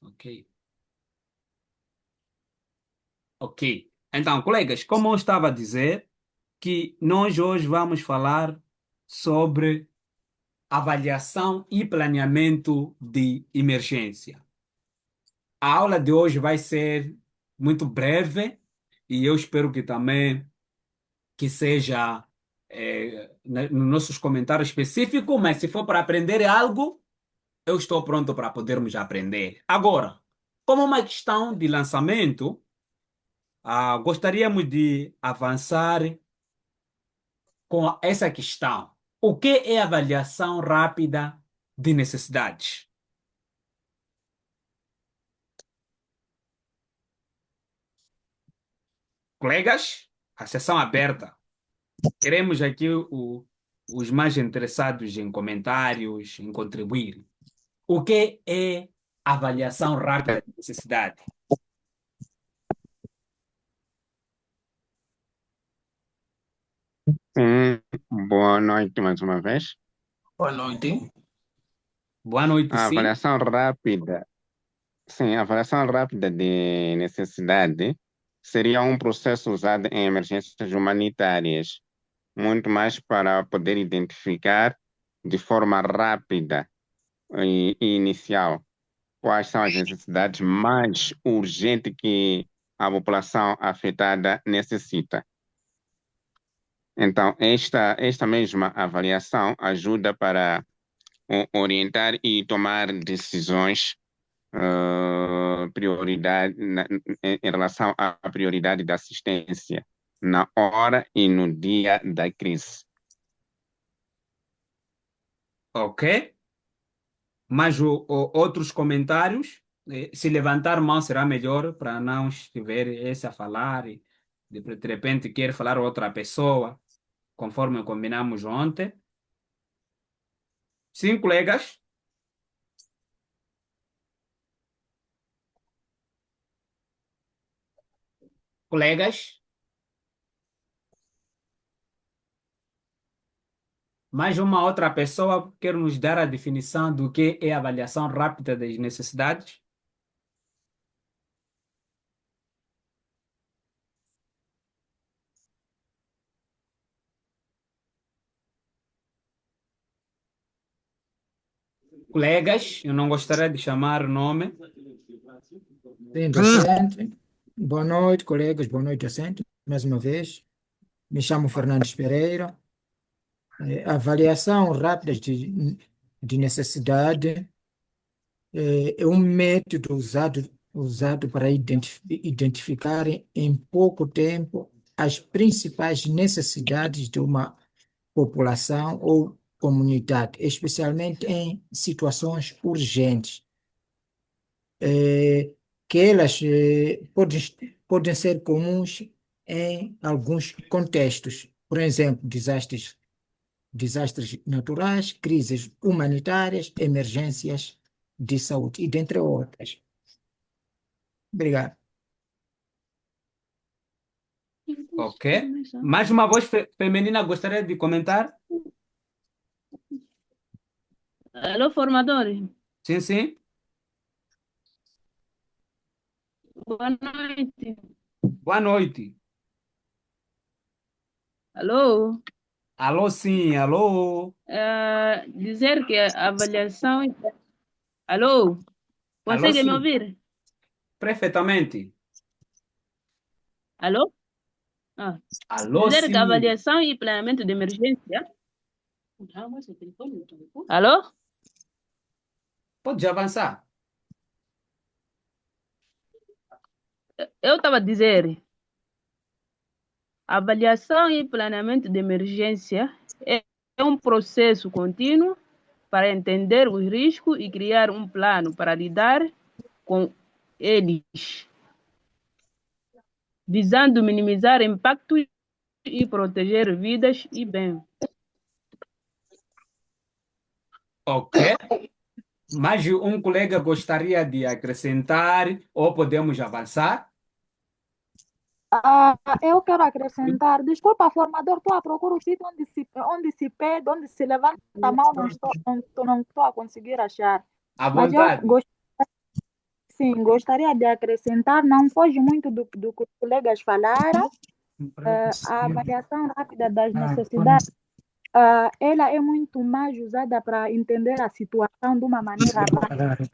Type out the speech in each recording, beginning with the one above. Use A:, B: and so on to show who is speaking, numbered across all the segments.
A: Ok. Ok. Então, colegas, como eu estava a dizer, que nós hoje vamos falar sobre avaliação e planeamento de emergência. A aula de hoje vai ser muito breve e eu espero que também que seja nos nossos comentários específicos, mas se for para aprender algo, eu estou pronto para podermos aprender. Agora, como uma questão de lançamento, gostaríamos de avançar com essa questão. O que é avaliação rápida de necessidades? Colegas, a sessão aberta. Queremos aqui os mais interessados em comentários, em contribuir. O que é avaliação rápida de necessidade?
B: Sim, boa noite mais uma vez.
C: Boa noite.
A: Boa noite,
B: A
A: sim.
B: avaliação rápida, sim, a avaliação rápida de necessidade seria um processo usado em emergências humanitárias, muito mais para poder identificar de forma rápida e inicial quais são as necessidades mais urgentes que a população afetada necessita. Então, esta mesma avaliação ajuda para orientar e tomar decisões prioridade, em relação à prioridade da assistência na hora e no dia da crise.
A: Ok. Mas outros comentários, se levantar mão será melhor para não estiver esse a falar e de repente quer falar outra pessoa, conforme combinamos ontem. Sim, colegas? Colegas? Mais uma outra pessoa quer nos dar a definição do que é avaliação rápida das necessidades? Colegas, eu não gostaria de chamar o nome.
C: Sim, docente. Boa noite, colegas. Boa noite, docente. Mais uma vez, me chamo Fernandes Pereira. Avaliação rápida de necessidade é um método usado para identificar em pouco tempo as principais necessidades de uma população ou comunidade, especialmente em situações urgentes. Que elas podem ser comuns em alguns contextos. Por exemplo, desastres naturais, crises humanitárias, emergências de saúde, e dentre outras. Obrigado.
A: Ok. Mais uma voz feminina gostaria de comentar?
D: Alô, formadores.
A: Sim, sim.
D: Boa noite.
A: Boa noite.
D: Alô.
A: Alô, sim, alô.
D: Dizer que a avaliação. Alô,
A: Alô,
D: consegue me
A: sim.
D: ouvir?
A: Perfeitamente.
D: Alô? Ah.
A: Alô,
D: Dizer que a
A: sim.
D: avaliação e planeamento de emergência. Alô?
A: Pode avançar.
D: Eu estava a dizer, avaliação e planeamento de emergência é um processo contínuo para entender os riscos e criar um plano para lidar com eles, visando minimizar impactos e proteger vidas e bem.
A: Ok. Mais um colega gostaria de acrescentar ou podemos avançar?
E: Eu quero acrescentar, desculpa, formador, estou à procura do sítio onde se pede, onde se levanta a mão, não estou a conseguir achar.
A: À
E: Mas eu
A: vontade.
E: gosto, Sim, gostaria de acrescentar, não foge muito do que os colegas falaram, a avaliação rápida das necessidades, ela é muito mais usada para entender a situação de uma maneira rápida.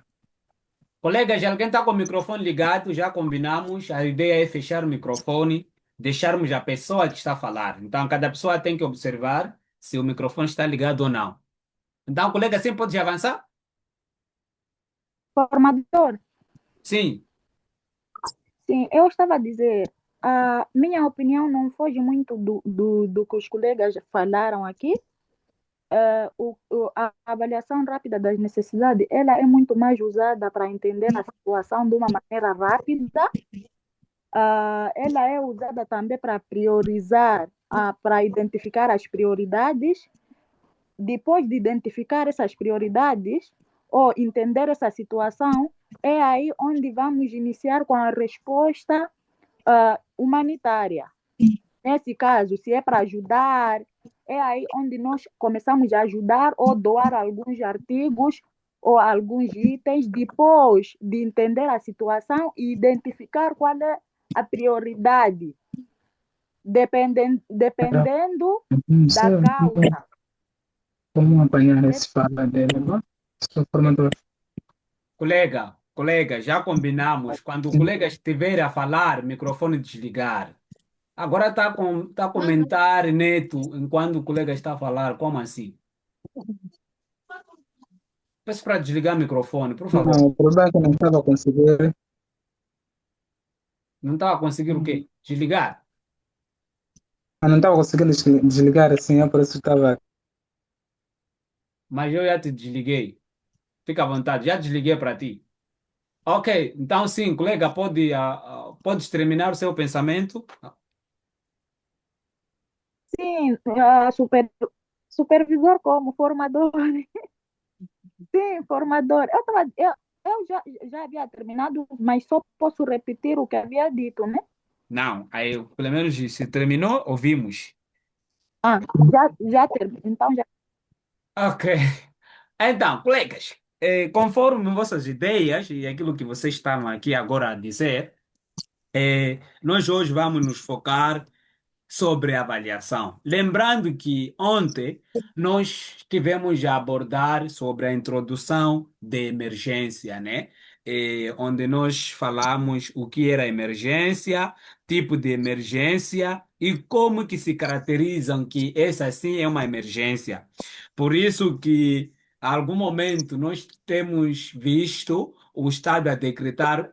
A: Colegas, alguém está com o microfone ligado? Já combinamos. A ideia é fechar o microfone, deixarmos a pessoa que está a falar. Então, cada pessoa tem que observar se o microfone está ligado ou não. Então, colega, sim, pode avançar?
E: Formador,
A: Sim.
E: sim, eu estava a dizer, a minha opinião não foge muito do que os colegas falaram aqui. A avaliação rápida das necessidades, ela é muito mais usada para entender a situação de uma maneira rápida. Ela é usada também para priorizar, para identificar as prioridades. Depois de identificar essas prioridades ou entender essa situação, é aí onde vamos iniciar com a resposta humanitária. Nesse caso, se é para ajudar, é aí onde nós começamos a ajudar ou doar alguns artigos ou alguns itens, depois de entender a situação e identificar qual é a prioridade, dependendo da causa.
F: Como apanhar esse fala dele, não? Sou formador.
A: Colega, já combinamos. Quando o colega estiver a falar, microfone desligar. Agora tá a comentar neto enquanto o colega está a falar. Como assim? Peço para desligar o microfone, por favor.
F: Não, o problema é que eu não estava a conseguir.
A: Não estava a conseguir o quê? Desligar.
F: Eu não estava conseguindo desligar assim, é por isso que estava.
A: Mas eu já te desliguei. Fica à vontade, já desliguei para ti. Ok, então sim, colega, pode terminar o seu pensamento?
E: Sim, supervisor como formador. Sim, formador. Eu já havia terminado, mas só posso repetir o que havia dito, né?
A: Não, aí pelo menos se terminou, ouvimos.
E: Já terminou. Então, já.
A: Ok. Então, colegas, conforme vossas ideias e aquilo que vocês estão aqui agora a dizer, nós hoje vamos nos focar sobre a avaliação. Lembrando que ontem nós tivemos a abordar sobre a introdução de emergência, né? Onde nós falamos o que era emergência, tipo de emergência e como que se caracterizam que essa sim é uma emergência. Por isso que, a algum momento, nós temos visto o Estado a decretar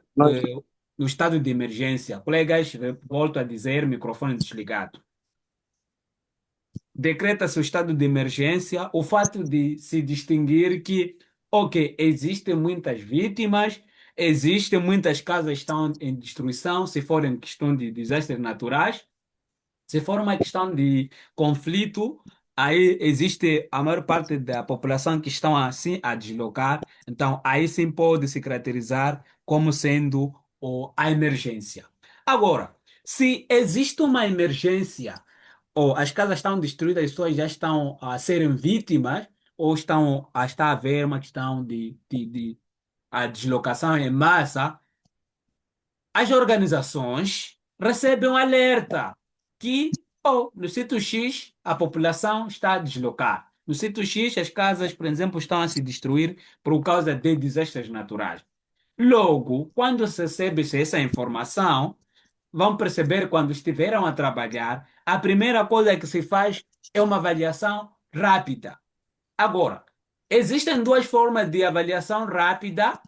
A: o estado de emergência. Colegas, volto a dizer, microfone desligado. Decreta-se o estado de emergência, o fato de se distinguir que, ok, existem muitas vítimas, existem muitas casas que estão em destruição, se for em questão de desastres naturais, se for uma questão de conflito, aí existe a maior parte da população que estão assim a deslocar, então aí sim pode se caracterizar como sendo a emergência. Agora, se existe uma emergência, ou as casas estão destruídas, as pessoas já estão a serem vítimas, ou estão a estar a haver uma questão de a deslocação em massa, as organizações recebem um alerta que no sítio X a população está a deslocar. No sítio X as casas, por exemplo, estão a se destruir por causa de desastres naturais. Logo, quando se recebe essa informação, vão perceber quando estiveram a trabalhar, a primeira coisa que se faz é uma avaliação rápida. Agora, existem duas formas de avaliação rápida,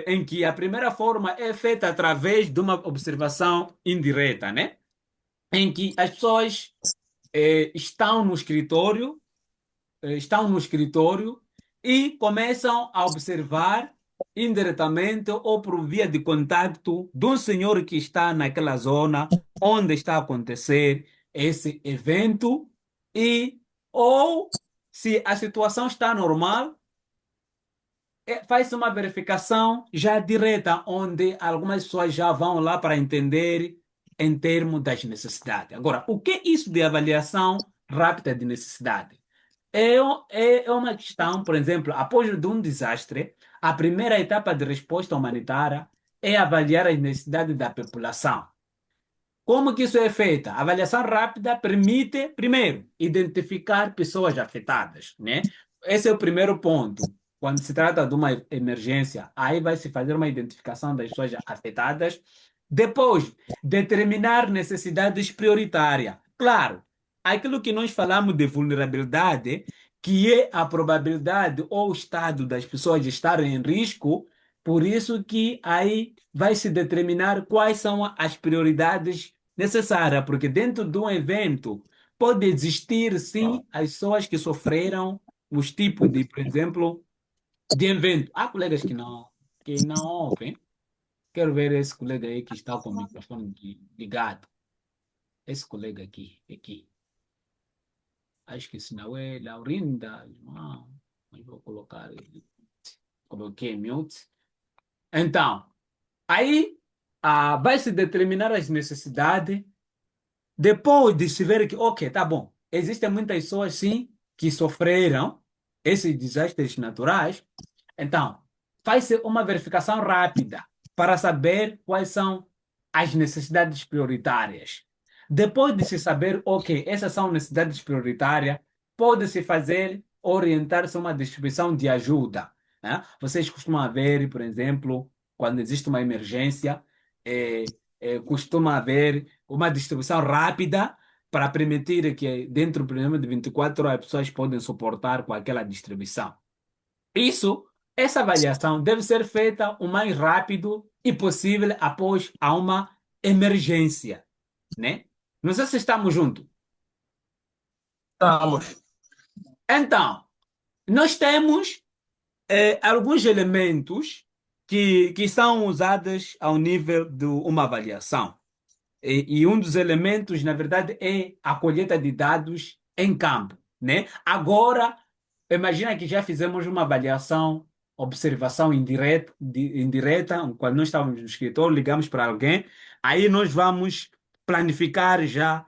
A: em que a primeira forma é feita através de uma observação indireta, né? Em que as pessoas estão no escritório e começam a observar indiretamente ou por via de contato de um senhor que está naquela zona onde está a acontecer esse evento e ou se a situação está normal, faz uma verificação já direta, onde algumas pessoas já vão lá para entender em termos das necessidades. Agora, o que é isso de avaliação rápida de necessidade? É uma questão, por exemplo, após de um desastre, A primeira etapa de resposta humanitária é avaliar as necessidades da população. Como que isso é feito? A avaliação rápida permite, primeiro, identificar pessoas afetadas, né? Esse é o primeiro ponto. Quando se trata de uma emergência, aí vai se fazer uma identificação das pessoas afetadas. Depois, determinar necessidades prioritárias. Claro, aquilo que nós falamos de vulnerabilidade, que é a probabilidade ou o estado das pessoas estarem em risco, por isso que aí vai se determinar quais são as prioridades necessária, porque dentro de um evento pode existir, sim, as pessoas que sofreram os tipos de, por exemplo, de evento. Há colegas que não ouvem. Quero ver esse colega aí que está com o microfone ligado. Esse colega aqui. Acho que se não é Laurinda. Mas vou colocar ele. Coloquei mute. Então, aí vai se determinar as necessidades. Depois de se ver que, ok, tá bom, existem muitas pessoas, sim, que sofreram esses desastres naturais, então, faz-se uma verificação rápida para saber quais são as necessidades prioritárias. Depois de se saber, ok, essas são necessidades prioritárias, pode-se fazer, orientar-se a uma distribuição de ajuda, né? Vocês costumam ver, por exemplo, quando existe uma emergência, costuma haver uma distribuição rápida para permitir que, dentro do período de 24 horas, as pessoas podem suportar com aquela distribuição. Essa avaliação deve ser feita o mais rápido e possível após a uma emergência, né? Não sei se estamos juntos.
G: Estamos.
A: Então, nós temos alguns elementos que são usados ao nível de uma avaliação. E um dos elementos, na verdade, é a colheita de dados em campo, né? Agora, imagina que já fizemos uma avaliação, observação indireta, quando nós estávamos no escritório, ligamos para alguém, aí nós vamos planificar já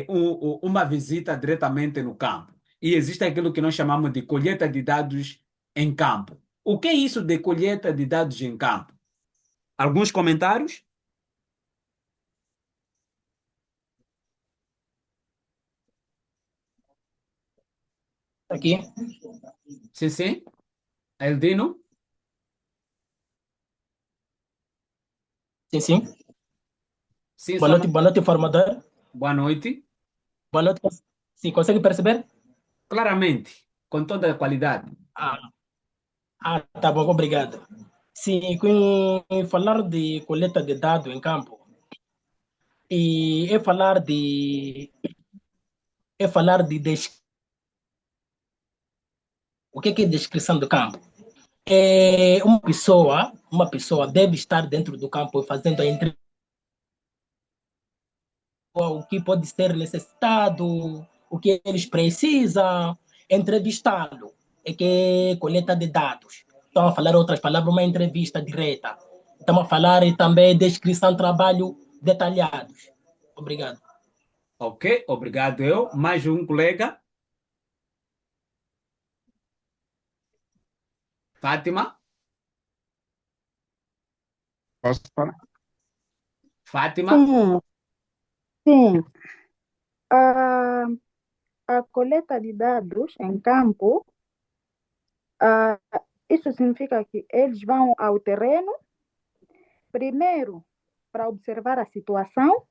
A: uma visita diretamente no campo. E existe aquilo que nós chamamos de colheita de dados em campo. O que é isso de colheita de dados em campo? Alguns comentários?
G: Aqui.
A: Sim, sim. Eldino?
G: Sim, sim.
A: Sim,
G: Boa noite, informador.
A: boa noite.
G: Boa noite. Sim, consegue perceber?
A: Claramente, com toda a qualidade.
G: Tá bom, obrigado. Sim, em falar de coleta de dados em campo, e o que é descrição do campo? É uma pessoa deve estar dentro do campo fazendo a entrevista, o que pode ser necessitado, o que eles precisam, entrevistá-lo. É que é coleta de dados. Estão a falar outras palavras, uma entrevista direta. Estamos a falar também descrição de trabalho detalhados. Obrigado.
A: Ok, obrigado eu. Mais um colega. Fátima?
B: Posso falar?
A: Fátima?
E: Sim, sim. A, a coleta de dados em campo, ah, isso significa que eles vão ao terreno, primeiro para observar a situação.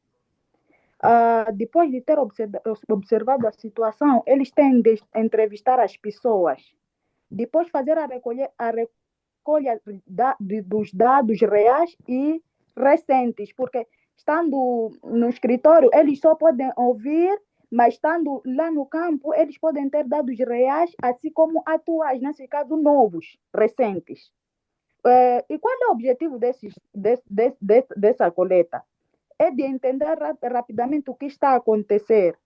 E: Depois de ter observado a situação, eles têm de entrevistar as pessoas. Depois fazer a recolha dos dados reais e recentes, porque estando no escritório, eles só podem ouvir, mas estando lá no campo, eles podem ter dados reais, assim como atuais, nesse caso, novos, recentes. E qual é o objetivo dessa coleta? É de entender rapidamente o que está a acontecer.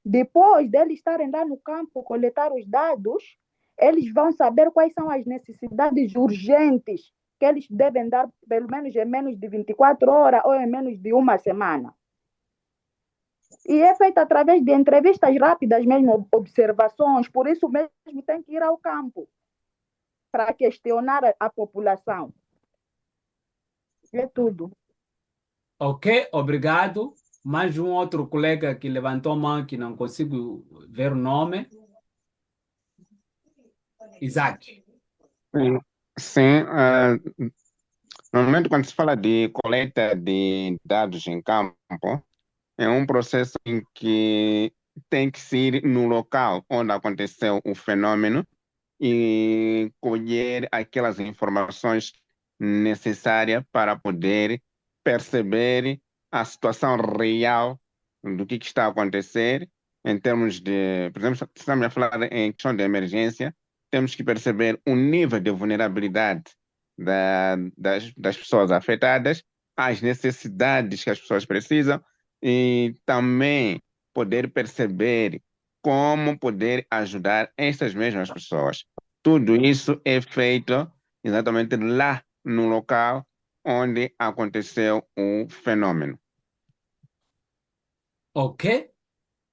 E: Depois deles estarem lá no campo, coletar os dados, eles vão saber quais são as necessidades urgentes que eles devem dar, pelo menos em menos de 24 horas ou em menos de uma semana. E é feito através de entrevistas rápidas mesmo, observações, por isso mesmo tem que ir ao campo. para questionar a população. É tudo.
A: Ok, obrigado. Mais um outro colega que levantou a mão que não consigo ver o nome. Isaac.
B: Sim, sim, normalmente quando se fala de coleta de dados em campo, é um processo em que tem que se ir no local onde aconteceu o fenômeno e colher aquelas informações necessárias para poder perceber a situação real do que está a acontecer em termos de, por exemplo, se estamos a falar em questão de emergência, temos que perceber o nível de vulnerabilidade das pessoas afetadas, as necessidades que as pessoas precisam e também poder perceber como poder ajudar essas mesmas pessoas. Tudo isso é feito exatamente lá no local onde aconteceu o fenômeno.
A: Ok?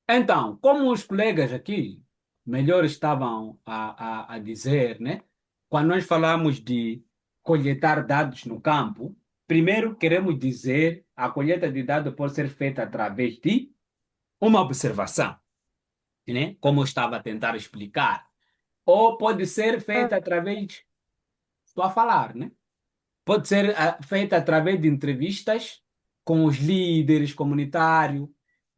A: Então, como os colegas aqui melhor estavam a dizer, né? Quando nós falamos de coletar dados no campo, primeiro queremos dizer a colheita de dados pode ser feita através de uma observação, né? Como eu estava a tentar explicar. Ou pode ser feita através, estou a falar, né? Pode ser feita através de entrevistas com os líderes comunitários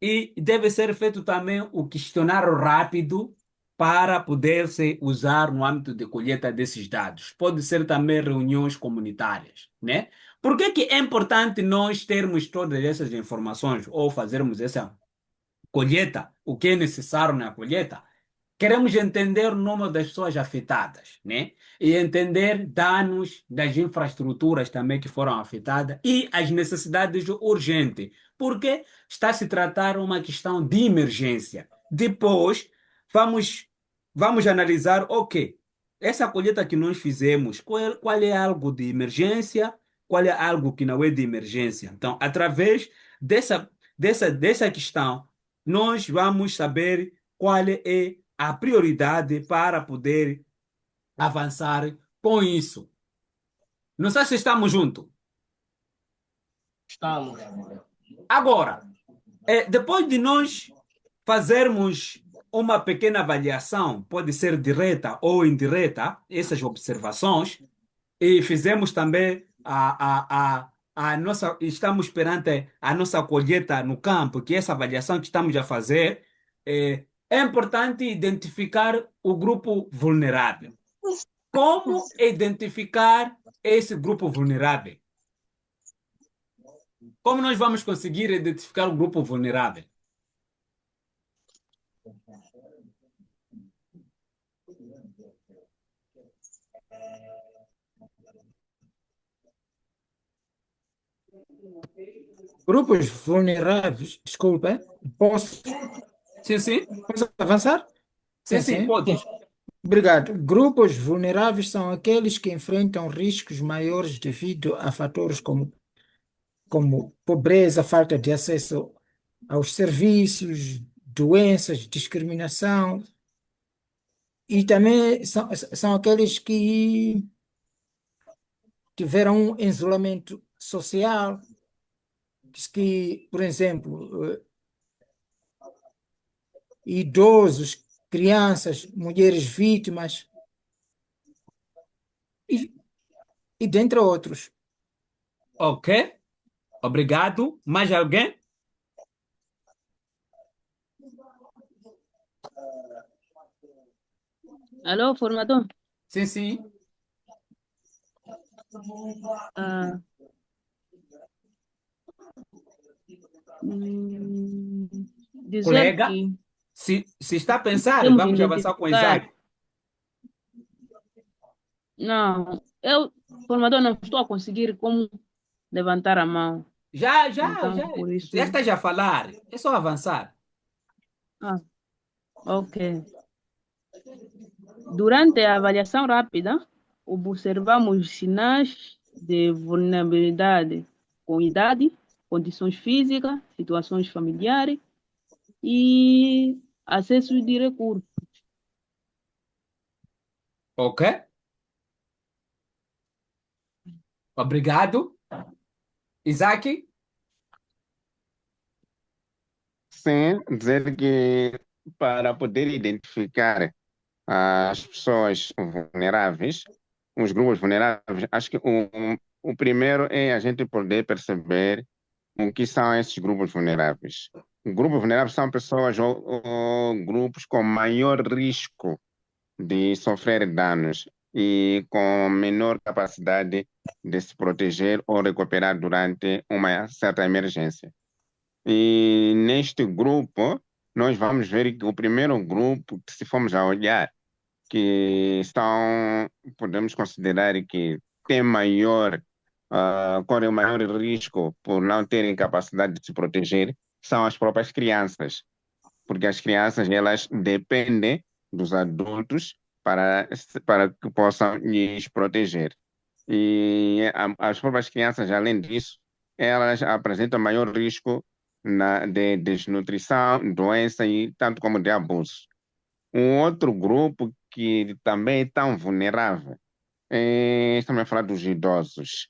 A: e deve ser feito também o questionário rápido para poder ser usar no âmbito de colheita desses dados. Pode ser também reuniões comunitárias, né? Por que que é importante nós termos todas essas informações ou fazermos essa colheita? O que é necessário na colheita? Queremos entender o número das pessoas afetadas, né? E entender danos das infraestruturas também que foram afetadas e as necessidades urgentes, porque está a se tratar uma questão de emergência. Depois, vamos, vamos analisar, ok, essa colheita que nós fizemos, qual é algo de emergência, qual é algo que não é de emergência. Então, através dessa questão, nós vamos saber qual é a prioridade para poder avançar com isso. Não sei se estamos juntos.
G: Estamos.
A: Agora, depois de nós fazermos uma pequena avaliação, pode ser direta ou indireta, essas observações, e fizemos também a nossa, estamos perante a nossa colheita no campo, que é essa avaliação que estamos a fazer, é importante identificar o grupo vulnerável. Como identificar esse grupo vulnerável? Como nós vamos conseguir identificar o grupo vulnerável?
C: Grupos vulneráveis, desculpa, posso,
A: Sim, sim.
C: posso avançar?
A: Sim,
C: Sim,
A: sim,
C: sim.
A: pode.
C: Obrigado. Grupos vulneráveis são aqueles que enfrentam riscos maiores devido a fatores como pobreza, falta de acesso aos serviços, doenças, discriminação, e também são aqueles que tiveram um isolamento social, que, por exemplo, idosos, crianças, mulheres vítimas, e, e dentre outros.
A: Ok. Obrigado. Mais alguém?
D: Alô, formador?
A: Sim, sim.
D: Ah, dizer
A: Colega,
D: que
A: se está a pensar,
D: temos de
A: vamos avançar com
D: identificar.
A: Isaac.
D: Não, eu, formador, não estou a conseguir como levantar a mão.
A: Já,
D: Então, por isso.
A: já estás a falar. É só avançar.
D: Ah, ok. Durante a avaliação rápida, observamos sinais de vulnerabilidade com idade, condições físicas, situações familiares e acesso de recursos.
A: Ok? Obrigado. Isaac?
B: Sim, dizer que para poder identificar as pessoas vulneráveis, os grupos vulneráveis, acho que o primeiro é a gente poder perceber o que são esses grupos vulneráveis. Grupos vulneráveis são pessoas ou grupos com maior risco de sofrer danos e com menor capacidade de se proteger ou recuperar durante uma certa emergência. E neste grupo, nós vamos ver que o primeiro grupo, que se formos a olhar, que são, podemos considerar que tem maior, corre o maior risco por não terem capacidade de se proteger, são as próprias crianças, porque as crianças elas dependem dos adultos para que possam lhes proteger. E as próprias crianças, além disso, elas apresentam maior risco de desnutrição, doença e tanto como de abuso. Um outro grupo que também é tão vulnerável, estamos a falar dos idosos.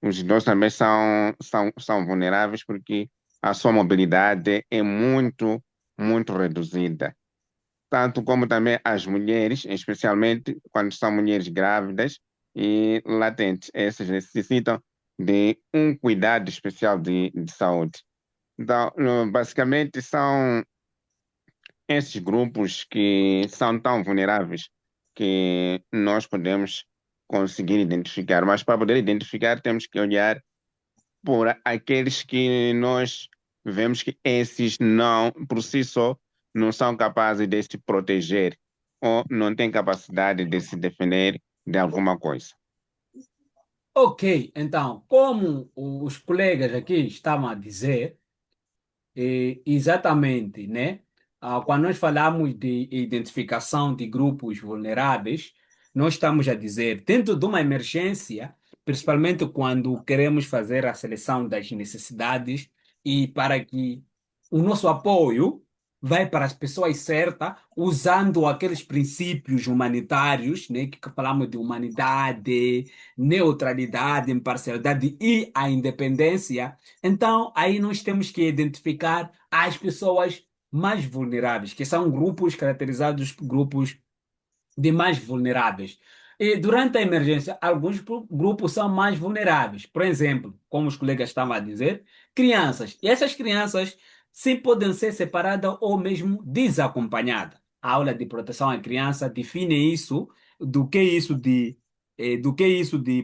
B: Os idosos também são vulneráveis porque a sua mobilidade é muito reduzida. Tanto como também as mulheres, especialmente quando são mulheres grávidas e latentes. Essas necessitam de um cuidado especial de saúde. Então, basicamente, são esses grupos que são tão vulneráveis que nós podemos conseguir identificar. Mas para poder identificar, temos que olhar por aqueles que nós vemos que esses não, por si só, não são capazes de se proteger ou não têm capacidade de se defender de alguma coisa.
A: Ok, então, como os colegas aqui estavam a dizer, exatamente, né? Quando nós falamos de identificação de grupos vulneráveis, nós estamos a dizer, dentro de uma emergência, principalmente quando queremos fazer a seleção das necessidades e para que o nosso apoio vai para as pessoas certas, usando aqueles princípios humanitários, né, que falamos de humanidade, neutralidade, imparcialidade e a independência. Então, aí nós temos que identificar as pessoas mais vulneráveis, que são grupos caracterizados por grupos de mais vulneráveis. E durante a emergência, alguns grupos são mais vulneráveis. Por exemplo, como os colegas estavam a dizer, crianças. E essas crianças sim podem ser separadas ou mesmo desacompanhadas. A aula de proteção à criança define isso, do que isso de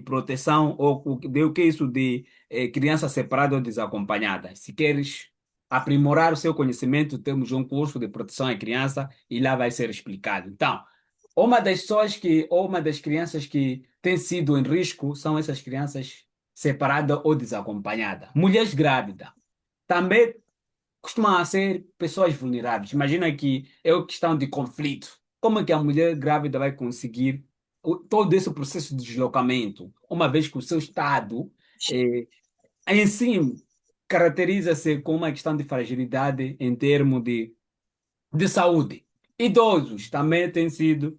A: proteção ou do que isso de criança separada ou desacompanhada. Se queres aprimorar o seu conhecimento, temos um curso de proteção à criança e lá vai ser explicado. Então, uma das crianças que tem sido em risco são essas crianças separadas ou desacompanhadas. Mulheres grávidas também costumam ser pessoas vulneráveis. Imagina que é uma questão de conflito. Como é que a mulher grávida vai conseguir todo esse processo de deslocamento, uma vez que o seu estado em si caracteriza-se com uma questão de fragilidade em termos de saúde. Idosos também têm sido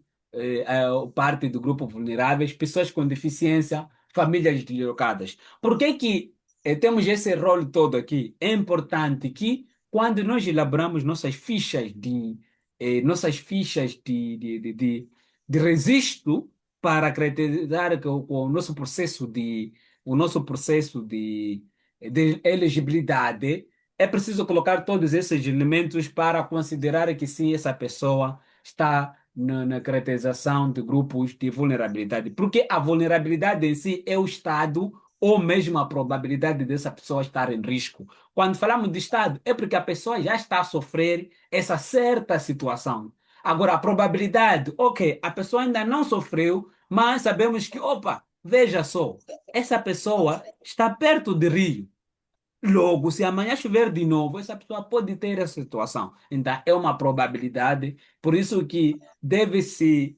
A: parte do grupo vulneráveis, pessoas com deficiência, famílias deslocadas. Por que que temos esse rol todo aqui? É importante que quando nós elaboramos nossas fichas de registro para caracterizar que o nosso processo de elegibilidade é preciso colocar todos esses elementos para considerar que sim, essa pessoa está na caracterização de grupos de vulnerabilidade. Porque a vulnerabilidade em si é o estado ou mesmo a probabilidade dessa pessoa estar em risco. Quando falamos de estado, é porque a pessoa já está a sofrer essa certa situação. Agora, a probabilidade, ok, a pessoa ainda não sofreu, mas sabemos que, opa, veja só, essa pessoa está perto de rio. Logo, se amanhã chover de novo, essa pessoa pode ter essa situação. Então, é uma probabilidade. Por isso que deve-se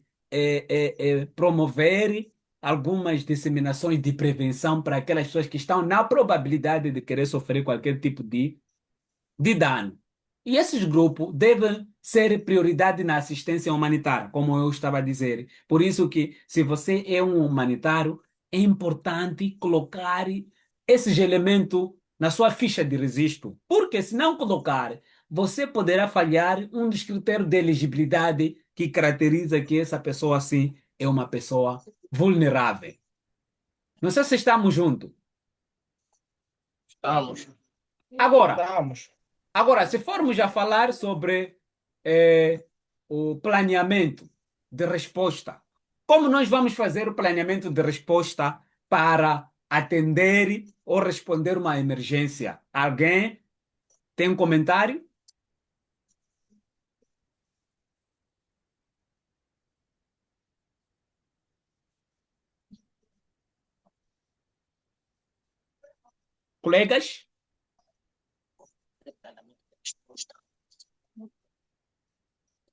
A: promover algumas disseminações de prevenção para aquelas pessoas que estão na probabilidade de querer sofrer qualquer tipo de dano. E esses grupos devem ser prioridade na assistência humanitária, como eu estava a dizer. Por isso que, se você é um humanitário, é importante colocar esses elementos na sua ficha de registro, porque se não colocar, você poderá falhar um dos critérios de elegibilidade que caracteriza que essa pessoa, assim, é uma pessoa vulnerável. Não sei se estamos juntos.
G: Estamos.
A: Agora,
C: Estamos.
A: agora, se formos a falar sobre o planeamento de resposta, como nós vamos fazer o planeamento de resposta para atender ou responder uma emergência? Alguém tem um comentário? Colegas?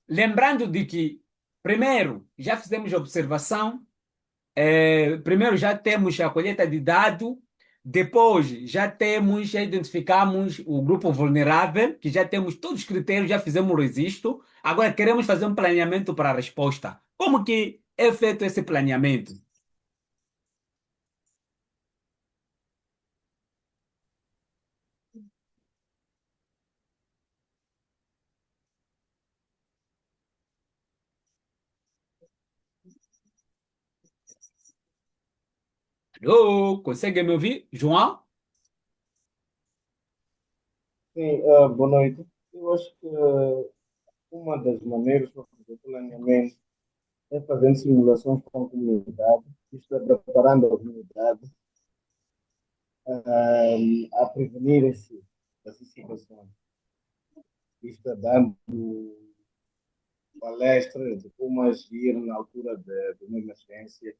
A: Lembrando de que, primeiro, já fizemos observação. Primeiro já temos a colheita de dados, depois já identificamos o grupo vulnerável, que já temos todos os critérios, já fizemos o registro. Agora queremos fazer um planeamento para a resposta. Como que é feito esse planeamento? Alô, consegue me ouvir, João?
H: Sim, boa noite. Eu acho que uma das maneiras para fazer planeamento é fazendo simulações com a comunidade, isto é, preparando a comunidade a prevenir essas situações. Isto é, dando palestras de como agir na altura de uma emergência,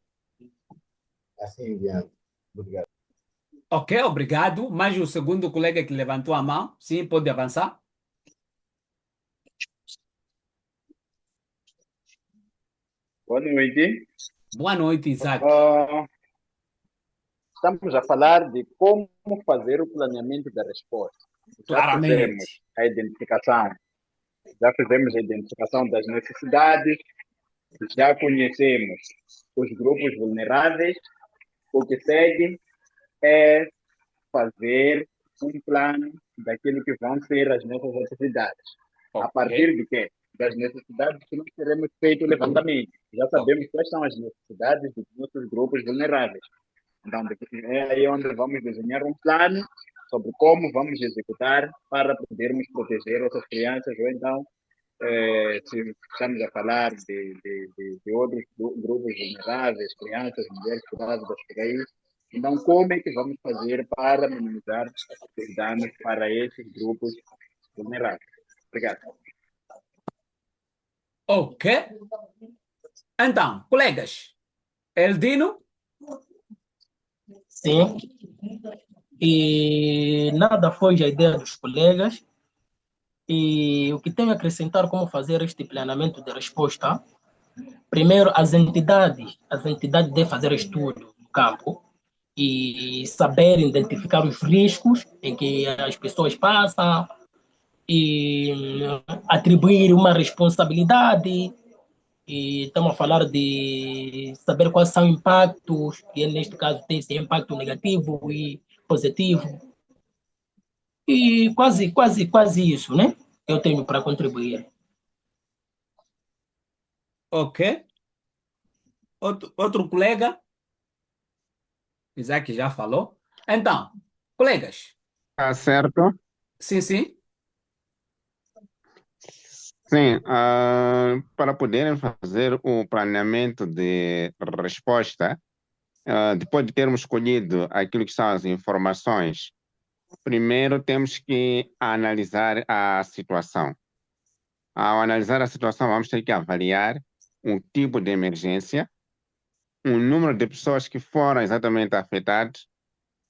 H: assim em diante. Obrigado.
A: Ok, obrigado. Mais o segundo colega que levantou a mão. Sim, pode avançar.
I: Boa noite.
A: Boa noite, Isaac.
I: Estamos a falar de como fazer o planeamento da resposta.
A: Claramente.
I: Já fizemos a identificação das necessidades, já conhecemos os grupos vulneráveis. O que segue é fazer um plano daquilo que vão ser as nossas atividades. A
A: Ok.
I: partir de quê? Das necessidades que nós teremos feito o levantamento. Já sabemos quais são as necessidades dos nossos grupos vulneráveis. Então, é aí onde vamos desenhar um plano sobre como vamos executar para podermos proteger essas crianças, ou então, se estamos a falar de outros grupos vulneráveis, crianças, mulheres grávidas por aí, então como é que vamos fazer para minimizar os danos para esses grupos vulneráveis? Obrigado.
A: Ok. Então, colegas, Eldino?
G: Sim. E nada foge a ideia dos colegas. E o que tenho a acrescentar como fazer este planeamento de resposta, primeiro, as entidades devem fazer estudo no campo e saber identificar os riscos em que as pessoas passam e atribuir uma responsabilidade. E estamos a falar de saber quais são os impactos, que neste caso tem esse impacto negativo e positivo. E quase isso, né? Eu tenho para contribuir.
A: Ok. Outro colega? Isaac já falou. Então, colegas,
B: Tá certo?
A: sim, sim.
B: Sim, para poderem fazer o planeamento de resposta, depois de termos escolhido aquilo que são as informações, primeiro temos que analisar a situação. Ao analisar a situação, vamos ter que avaliar o tipo de emergência, o número de pessoas que foram exatamente afetadas,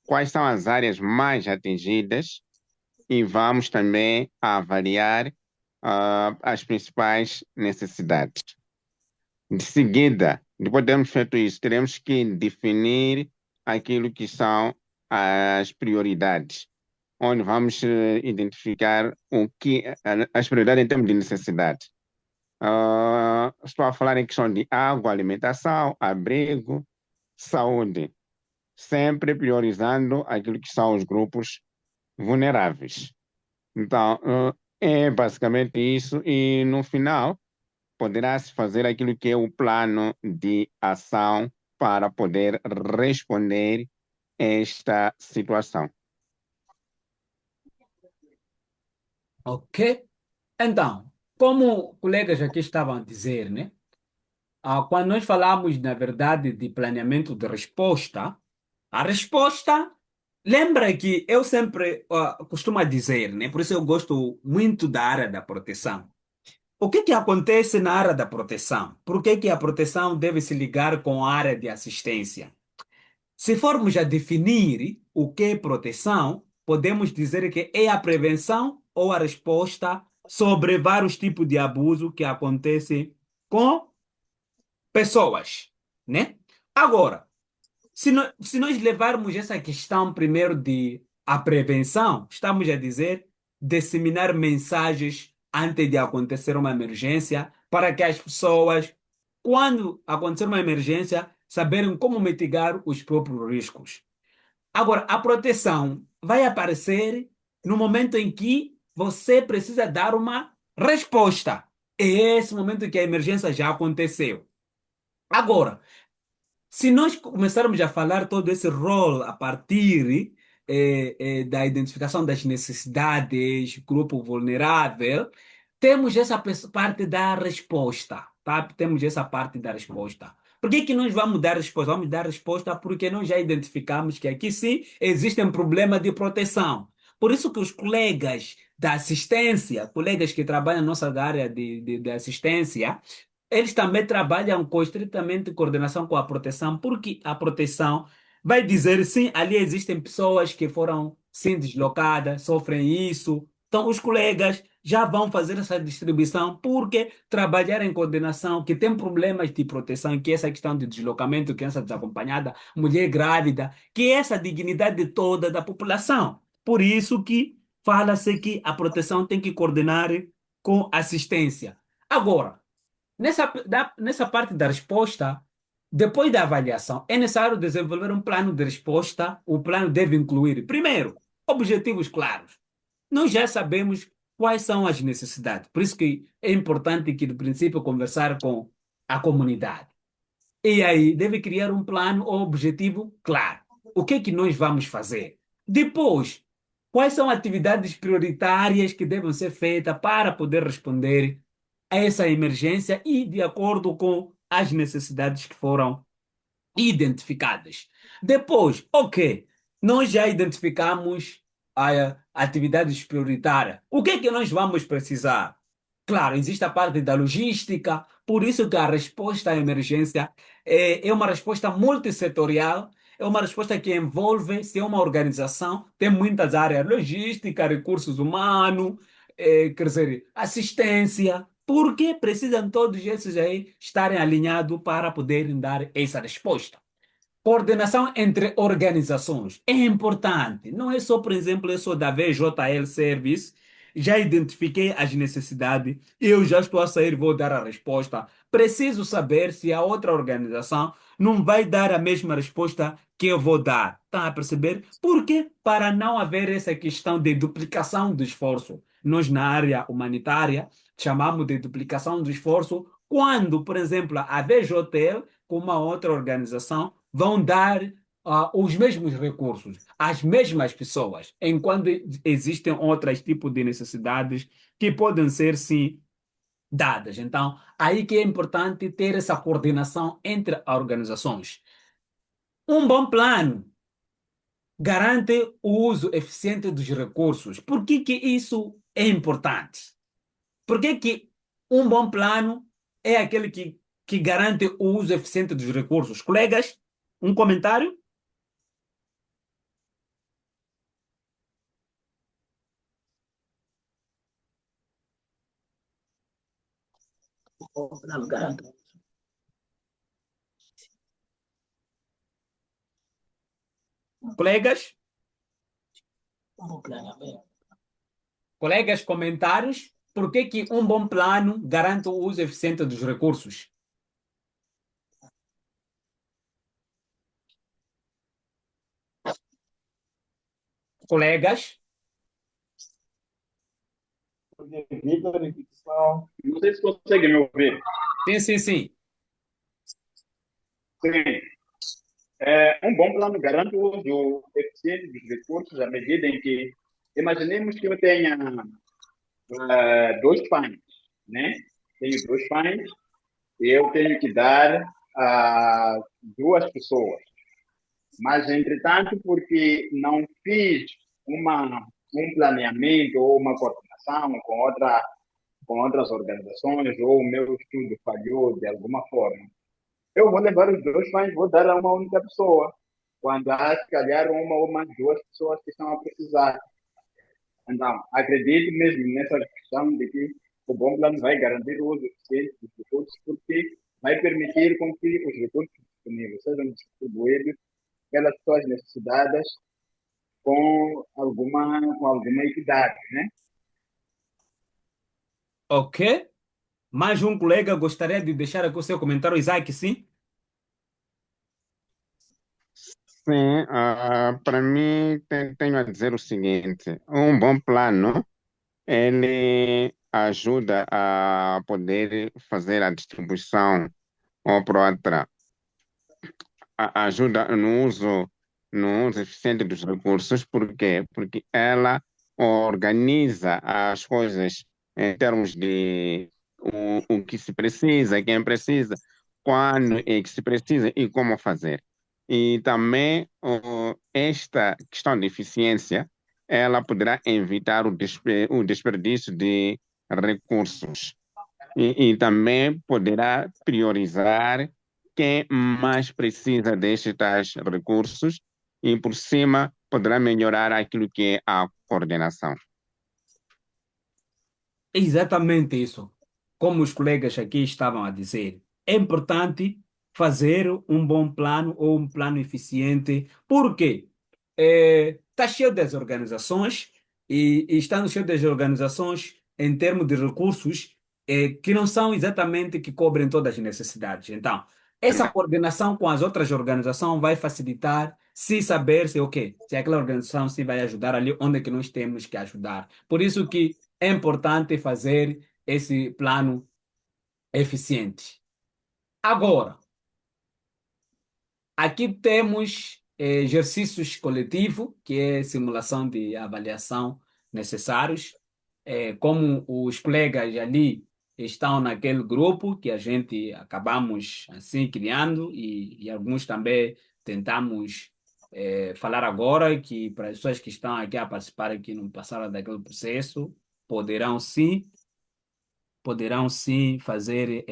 B: quais são as áreas mais atingidas e vamos também avaliar as principais necessidades. De seguida, depois de termos feito isso, teremos que definir aquilo que são as prioridades, onde vamos identificar as prioridades em termos de necessidade. Estou a falar em questão de água, alimentação, abrigo, saúde. sempre priorizando aquilo que são os grupos vulneráveis. Então, é basicamente isso, e no final poderá-se fazer aquilo que é o plano de ação para poder responder a esta situação.
A: Ok? Então, como colegas aqui estavam a dizer, né? Quando nós falamos, na verdade, de planeamento de resposta, a resposta, lembra que eu sempre costumo dizer, né? Por isso eu gosto muito da área da proteção. O que que acontece na área da proteção? Por que que a proteção deve se ligar com a área de assistência? Se formos a definir o que é proteção, podemos dizer que é a prevenção ou a resposta sobre vários tipos de abuso que acontecem com pessoas, né? Agora, se nós levarmos essa questão primeiro de a prevenção, estamos a dizer disseminar mensagens antes de acontecer uma emergência para que as pessoas, quando acontecer uma emergência, saberem como mitigar os próprios riscos. Agora, a proteção vai aparecer no momento em que você precisa dar uma resposta. É esse momento que a emergência já aconteceu. Agora, se nós começarmos a falar todo esse rol a partir da identificação das necessidades, grupo vulnerável, temos essa parte da resposta, tá? Temos essa parte da resposta. Por que que nós vamos dar resposta? Vamos dar resposta porque nós já identificamos que aqui sim existe um problema de proteção. Por isso que os colegas da assistência, colegas que trabalham na nossa área de assistência, eles também trabalham com estritamente coordenação com a proteção, porque a proteção vai dizer sim, ali existem pessoas que foram sim deslocadas, sofrem isso. Então, os colegas já vão fazer essa distribuição, porque trabalhar em coordenação, que tem problemas de proteção, que é essa questão de deslocamento, criança desacompanhada, mulher grávida, que é essa dignidade toda da população. Por isso que fala-se que a proteção tem que coordenar com assistência. Agora, nessa parte da resposta, depois da avaliação, é necessário desenvolver um plano de resposta. O plano deve incluir, primeiro, objetivos claros. Nós já sabemos quais são as necessidades. Por isso que é importante que, no princípio, conversar com a comunidade. E aí, deve criar um plano ou objetivo claro. O que é que nós vamos fazer? Depois, quais são atividades prioritárias que devem ser feitas para poder responder a essa emergência e de acordo com as necessidades que foram identificadas. Depois, ok, nós já identificamos a atividades prioritárias. O que é que nós vamos precisar? Claro, existe a parte da logística, por isso que a resposta à emergência é uma resposta multissetorial, é uma resposta que envolve, se é uma organização, tem muitas áreas, logística, recursos humanos, quer dizer, assistência, porque precisam todos esses aí estarem alinhados para poderem dar essa resposta. Coordenação entre organizações é importante. Não é só, por exemplo, eu sou da VJL Service, já identifiquei as necessidades, eu já estou a sair, vou dar a resposta. Preciso saber se a outra organização não vai dar a mesma resposta que eu vou dar. Está a perceber? Porque para não haver essa questão de duplicação do esforço, nós na área humanitária chamamos de duplicação do esforço quando, por exemplo, a VJL com uma outra organização vão dar os mesmos recursos às mesmas pessoas, enquanto existem outros tipos de necessidades que podem ser, sim, dadas. Então, aí que é importante ter essa coordenação entre as organizações. Um bom plano garante o uso eficiente dos recursos. Por que que isso é importante? Por que que um bom plano é aquele que garante o uso eficiente dos recursos? Colegas, um comentário?
G: Não, garanto.
A: Colegas?
G: Um bom planeamento.
A: Colegas, comentários? Por que que um bom plano garante o uso eficiente dos recursos? Colegas?
H: Vitor, repetição.
I: Não sei se consegue me ouvir.
A: Sim.
I: Sim. Um bom plano garante o uso eficiente dos recursos à medida em que, imaginemos que eu tenha dois pães, né? Tenho dois pães e eu tenho que dar a duas pessoas. Mas, entretanto, porque não fiz um planeamento ou uma coordenação com outras organizações, ou o meu estudo falhou de alguma forma, eu vou levar os dois pães, vou dar a uma única pessoa, quando há, se calhar, uma ou mais duas pessoas que estão a precisar. Então, acredito mesmo nessa questão de que o bom plano vai garantir o uso eficiente dos recursos, porque vai permitir com que os recursos disponíveis sejam distribuídos pelas suas necessidades com alguma equidade, né?
A: Ok. Mais um colega gostaria de deixar aqui o seu comentário, Isaac, sim?
B: Sim, para mim tenho a dizer o seguinte: um bom plano ele ajuda a poder fazer a distribuição ou para outra, ajuda no uso eficiente dos recursos. Por quê? Porque ela organiza as coisas em termos de o que se precisa, quem precisa, quando é que se precisa e como fazer. E também esta questão de eficiência, ela poderá evitar o desperdício de recursos e também poderá priorizar quem mais precisa destes tais recursos e, por cima, poderá melhorar aquilo que é a coordenação.
A: Exatamente isso. Como os colegas aqui estavam a dizer, é importante fazer um bom plano ou um plano eficiente, porque está cheio das organizações e estando cheio das organizações em termos de recursos que não são exatamente que cobrem todas as necessidades. Então, essa coordenação com as outras organizações vai facilitar se saber se, ok, se aquela organização se vai ajudar ali onde é que nós temos que ajudar. Por isso que é importante fazer esse plano eficiente. Agora, aqui temos exercícios coletivos, que é simulação de avaliação necessários. Como os colegas ali estão naquele grupo que a gente acabamos assim criando e alguns também tentamos falar agora que para as pessoas que estão aqui a participar que não passaram daquele processo poderão sim poderão sim fazer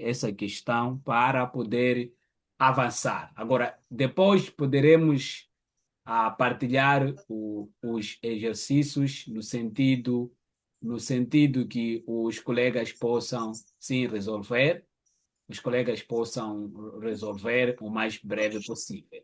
A: essa questão para poder avançar. Agora, depois poderemos partilhar os exercícios no sentido que os colegas possam sim resolver, os colegas possam resolver o mais breve possível.